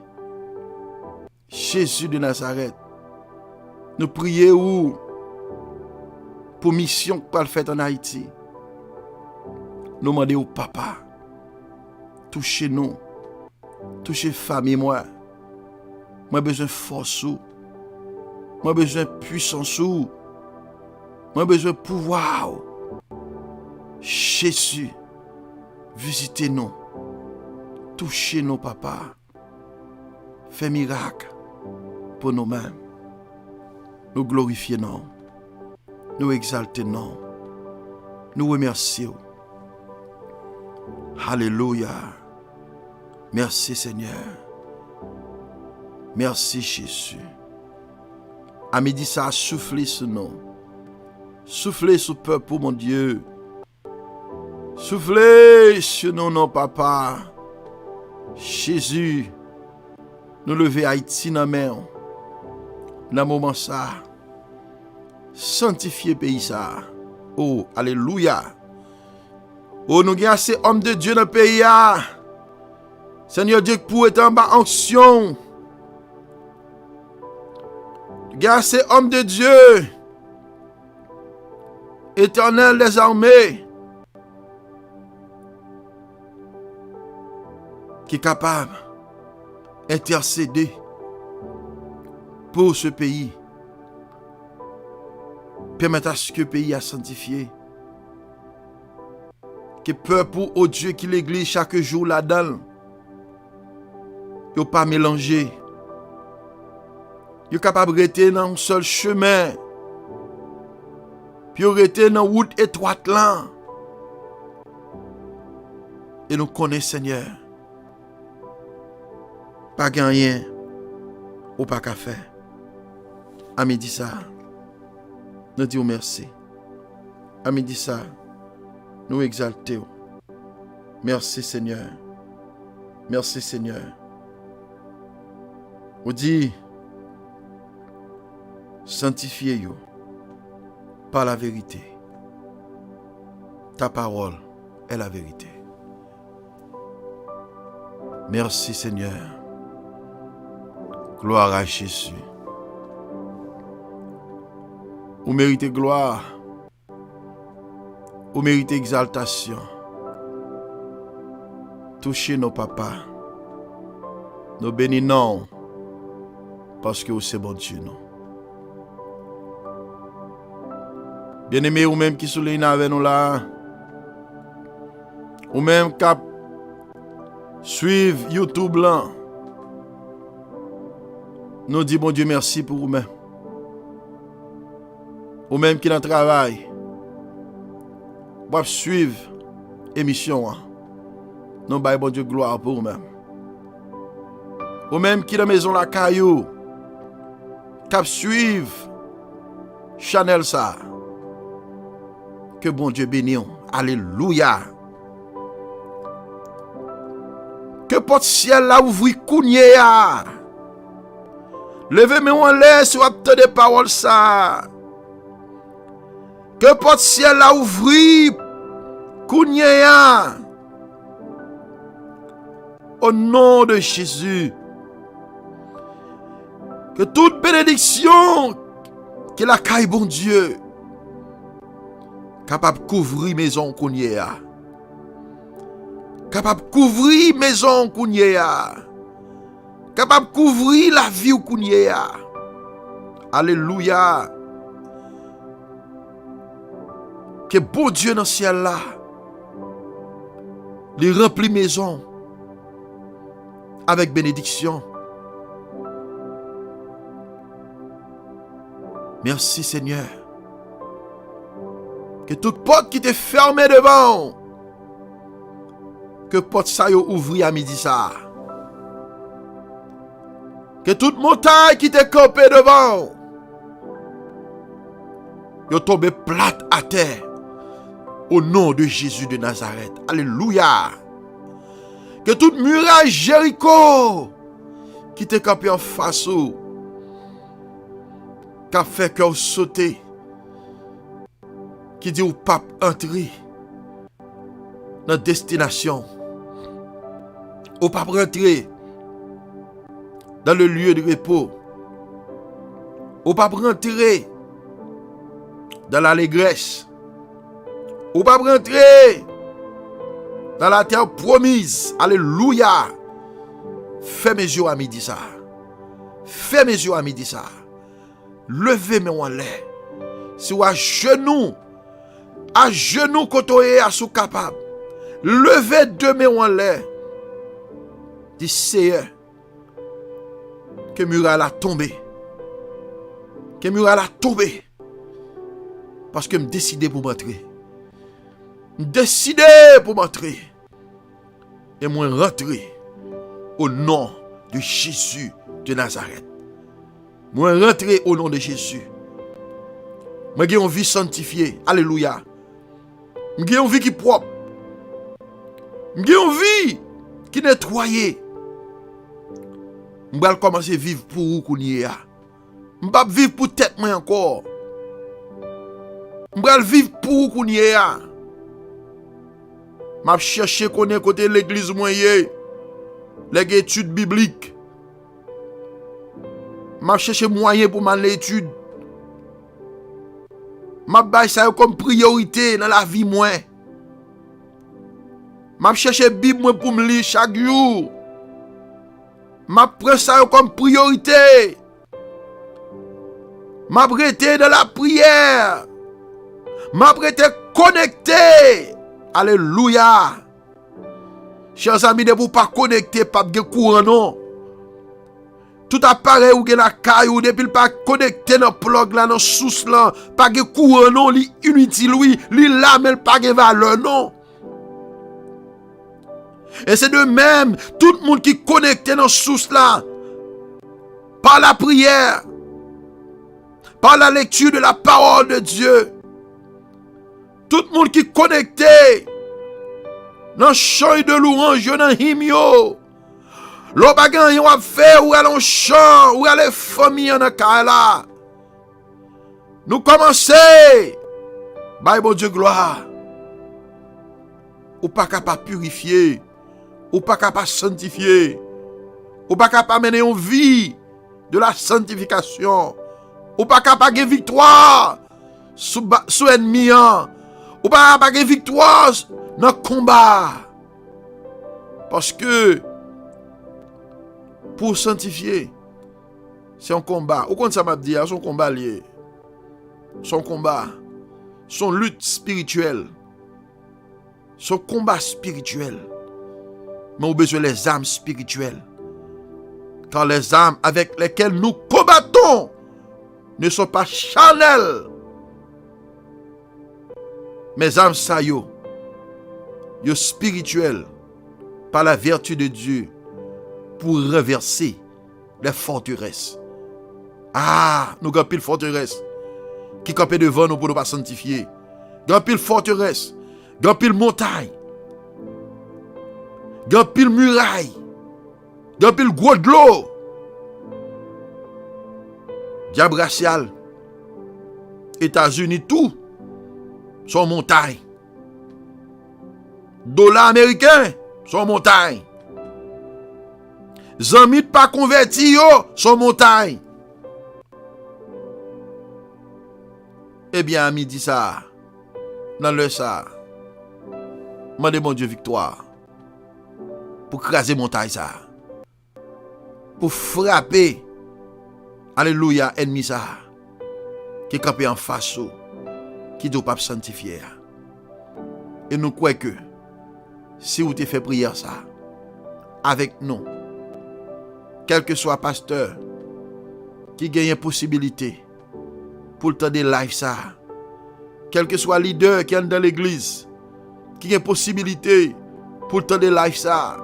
Jésus de Nazareth. Nous prions pour mission pour le faire en Haïti. Nous demandons au papa. Touchez nous. Touchez famille moi. Moi besoin de force. Moi besoin de puissance. Moi besoin de pouvoir. Jésus, visitez-nous. Touchez-nous, papa. Fais miracle pour nous-mêmes. Nous glorifions, nous exaltons, nous remercions. Alléluia. Merci Seigneur. Merci Jésus. À midi, ça a soufflé sur nous. Soufflez sur le peuple, mon Dieu. Soufflez sur nous, non, papa. Jésus, nous lever Haïti dans la main. Dans le moment ça. Sanctifier pays ça. Oh, alléluia. Oh, nous avons assez hommes de Dieu dans le pays. Seigneur Dieu, pour être en bas action. Garde ces hommes de Dieu, Éternel des armées, qui est capable d'intercéder pour ce pays. Permettre à ce que le pays a sanctifié. Que peuple pour Dieu qui l'église chaque jour là-dedans. Yo pas mélanger. Yo capable de rester dans un seul chemin. Puis yo rester dans route étroite là. Et nous connaissons Seigneur. Pas rien ou pas qu'à faire. À midi ça. Nous disons merci. À midi ça. Nous exaltons. Merci Seigneur. Merci Seigneur. On dit, sanctifiez-vous par la vérité. Ta parole est la vérité. Merci Seigneur. Gloire à Jésus. Vous méritez gloire. Vous méritez exaltation. Touchez nos papas. Nous bénissons parce que vous c'est bon Dieu. Bien-aimés, ou même qui soulignent avec nous là, ou même qui suivent YouTube là, nous disons bon Dieu merci pour vous-même. Ou même qui dans le travail, vous suivre l'émission. Nous baillons bon Dieu gloire pour vous-même. Ou même qui dans la maison la caillou, qui suivre Chanel ça. Que bon Dieu bénisse. Alléluia. Que porte ciel là ouvri kounye ya. Levez-moi en l'air si vous avez des paroles ça. Que porte ciel là ouvri kounye ya. Au nom de Jésus. Que toute bénédiction que la caille bon Dieu capable de couvrir maison kounye ya. Capable de couvrir maison kounye ya. Capable de couvrir la vie kounye ya. Alléluia. Que bon Dieu dans le ciel là, les remplit maison avec bénédiction. Merci Seigneur. Que toute porte qui était fermée devant, que porte ça yo ouvri à midi ça. Que toute montagne qui était campée devant, yo tombe plate à terre. Au nom de Jésus de Nazareth. Alléluia. Que toute muraille Jéricho qui était campée en face ou, qui a fait que vous sautez, qui dit au pape entrer dans la destination, au pape rentrer dans le lieu de repos, au pape rentrer dans l'allégresse, au pape rentrer dans la terre promise. Alléluia. Fais mes yeux à midi ça. Fais mes yeux à midi ça. Levez-moi en l'air. Si vous à genoux côté à sous capable. Levez deux mains en l'air. Dis Seigneur, que muraille a tombé. Que muraille a tombé. Parce que je me décidé pour m'entrer. Décidé pour m'entrer. Et moi rentrer au nom de Jésus de Nazareth. Moi rentrer au nom de Jésus. Moi j'ai une vie sanctifiée. Alléluia. J'ai une vie qui est propre. J'ai une vie qui est nettoyée. Je vais commencer à vivre pour vous qu'on y est. Je ne vais pas vivre pour tête moi encore. Je vais vivre pour vous qu'on y est. Je vais chercher connaître côté l'église moyenne. Les études bibliques. Je vais chercher moyen pour m'en étude. Je vais ça comme priorité dans la vie moi. Je vais chercher Bible pour me lire chaque jour. m'a pris ça comme priorité. M'a prêté de la prière. M'a prêté connecté. Alléluia. Chers amis, ne vous pas connecter, pas de courant, non. Tout appareil ou la caillou, depuis pas connecté dans le plug là, dans le source là, pas de courant, non, li inutile, oui, li là, mais pas de valeur, non. Et c'est de même, tout le monde qui est connecté dans le source là, par la prière, par la lecture de la parole de Dieu, tout le monde qui est connecté dans le chant de louange, dans le hymne, l'on bagan yon a fait ou allons chant ou aller famille en là. Nous commençons. Bye bon Dieu gloire. Ou pas capable purifier, ou pas capable sanctifier, ou pas capable mener une vie de la sanctification, ou pas capable de victoire sous ennemi, ou pas capable de victoire dans le combat. Parce que pour sanctifier, c'est un combat. Ou quand ça m'a dit, c'est un combat lié. Son combat, son lutte spirituelle, son combat spirituel. Mais on a besoin des âmes spirituelles. Car les âmes avec lesquelles nous combattons ne sont pas charnelles. Mes âmes ça yo spirituelles par la vertu de Dieu pour renverser les forteresses. Ah, nous avons pile forteresse qui campent devant nous pour ne pas sanctifier. Grand pile forteresse, grand pile montagne, grand pile muraille, grand pile gros de l'eau. Diable racial, États-Unis, tout sont montagnes. Dollar américain sont montagnes. Zami pas converti yo sont montagnes. Eh bien, à midi ça, dans le ça, demandez mon Dieu victoire pour craser montagne ça, pour frapper, alléluia, ennemi ça, qui est campé en face, qui ne doit pas sanctifier. Et nous croyons que, si vous te fait prière ça, avec nous, quel que soit pasteur, qui gagne possibilité, pour le temps de live ça, quel que soit leader qui est dans l'église, qui a possibilité pour le temps de live ça,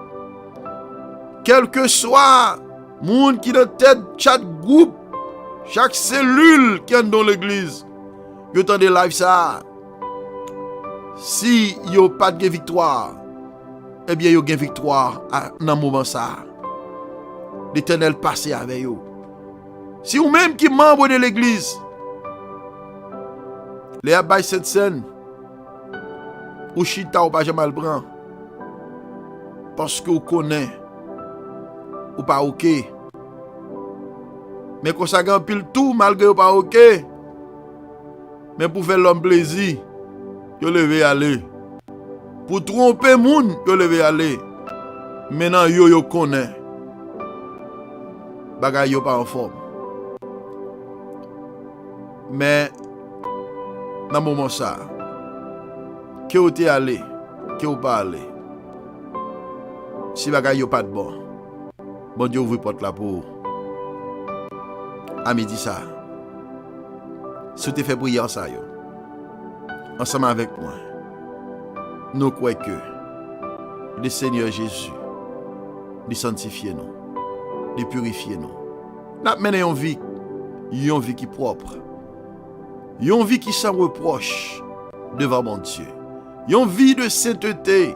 quel que soit monde qui est dans tête chaque groupe, chaque cellule qui est dans l'église, qui est dans de live ça, si il n'y a pas de victoire, eh bien il y a une victoire dans le moment ça. L'Éternel passe avec vous. Si vous même qui membre de l'église, les abaye cette scène, ou chita ou pas jamais le prend, parce que vous connaissez, ou pas ok. Mais quand ça gagne pile tout, malgré ou pas ok, mais pour faire l'homme plaisir, vous levez aller. Pour tromper moun, vous levez aller. Maintenant, yo connaît. Bagay yo pas en forme. Mais, dans le moment ça, que vous êtes allé, que vous pas allé, si bagay yo pas de bon, bon Dieu ouvre porte là pour à midi ça. Si vous fait prière ça yo, ensemble avec moi, nous croyons que le Seigneur Jésus, il sanctifie nous, il purifie nous. Nous menons une vie qui est propre, une vie qui sans reproche devant mon Dieu, une vie de sainteté.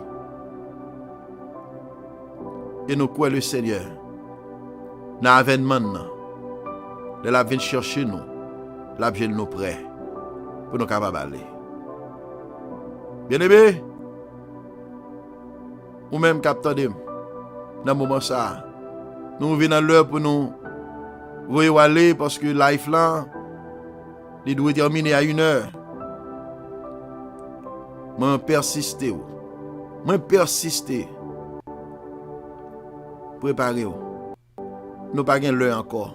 Et nous croyons le Seigneur, dans l'avènement, de la vie chercher nous, la vie nous prêts pour nous capables d'aller. Bien-aimé, ou même capteur dans le moment ça, nous venons l'heure pour nous voyons aller parce que life là, il doit terminer à 1h. Moi persister. Moi persister. Préparez-vous. nous pas gain l'heure encore.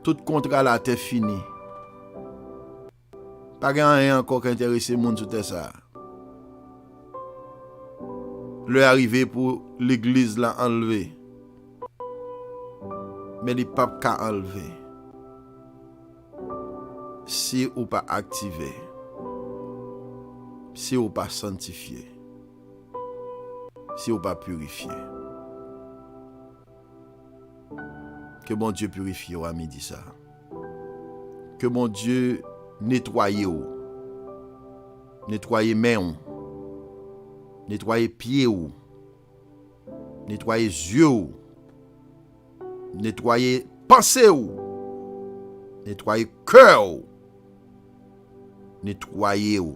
Tout contrat là t'est fini. Pas rien encore qui intéresse le monde sur terre ça. L'heure arrivé pour l'église là enlever. Mais les papes qu'à enlever. Si ou pas activé. Si ou pas sanctifié. Si ou pas purifié. Que bon Dieu purifie à midi ça. Que bon Dieu nettoie ou. Nettoyer main. Nettoyer pied ou. Nettoyer yeux ou. Nettoyer pensée ou. Nettoyer cœur ou. Nettoyer ou.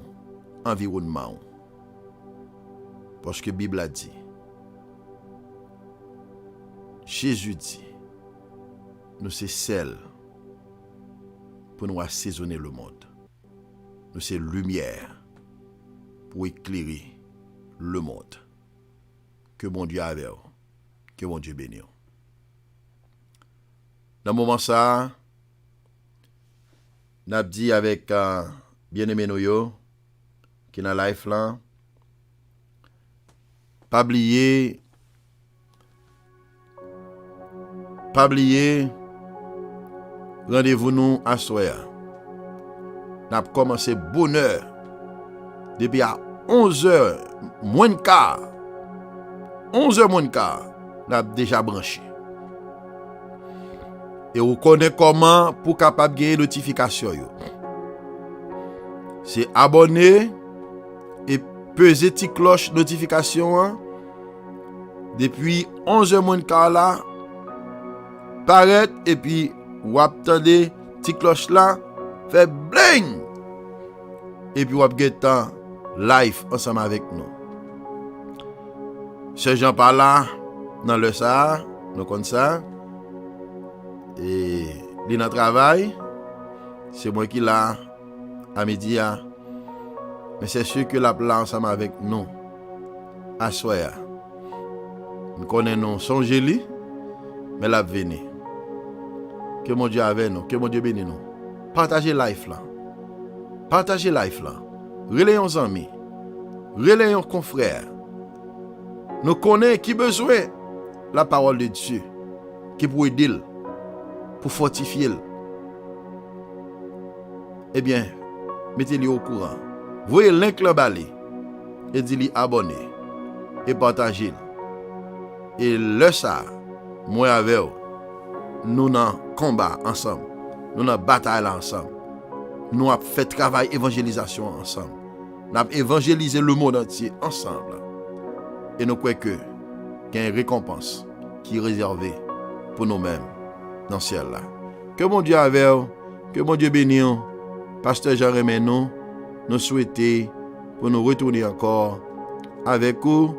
Environnement ou. Parce que la Bible a dit. Jésus dit. Nous c'est sel pour nous assaisonner le monde. Nous c'est lumière pour éclairer le monde. Que bon Dieu avec vous. Que bon Dieu bénisse. Dans le moment ça, n'a dit avec bien-aimé nous qui dans life là, pas oublier rendez-vous nous à soir. N'a commencé bonne heure depuis à 11h moins de quart. 11h moins de quart, n'a déjà branché. Et vous connaissez comment pour capable gagner notification yo. C'est abonner et peser petite cloche notification hein, depuis 11h moins de quart là paraître et puis ou attendez petite cloche là fait bling et puis ou temps live ensemble avec nous. Ce Jean par là dans le ça, nous comme ça et il dans travail, c'est moi qui là à midi mais c'est sûr que la plan ensemble avec nous à soir. Nous connaissons son joli mais la venir. Que mon Dieu avec nous, que mon Dieu bénisse nous. Partagez life là. Partagez life là. Relayons nos amis. Relayons confrères. Nous connaissons qui besoin la parole de Dieu qui pour aider pour fortifier. Eh bien, mettez-le au courant. Voyez le link là balé et dites-lui abonner et partagez. Et le ça, moi avec vous, nous dans combat ensemble, nous dans bataille ensemble, nous avons fait travail évangélisation ensemble, nous avons évangélisé le monde entier ensemble, et nous croyons que il y a une récompense qui est réservée pour nous-mêmes dans le ciel là. Que mon Dieu avec vous, que mon Dieu bénisse, pasteur Jean-Rémy nous souhaitons pour nous retourner encore avec vous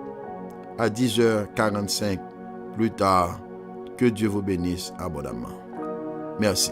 à 10h45 plus tard. Que Dieu vous bénisse abondamment. Merci.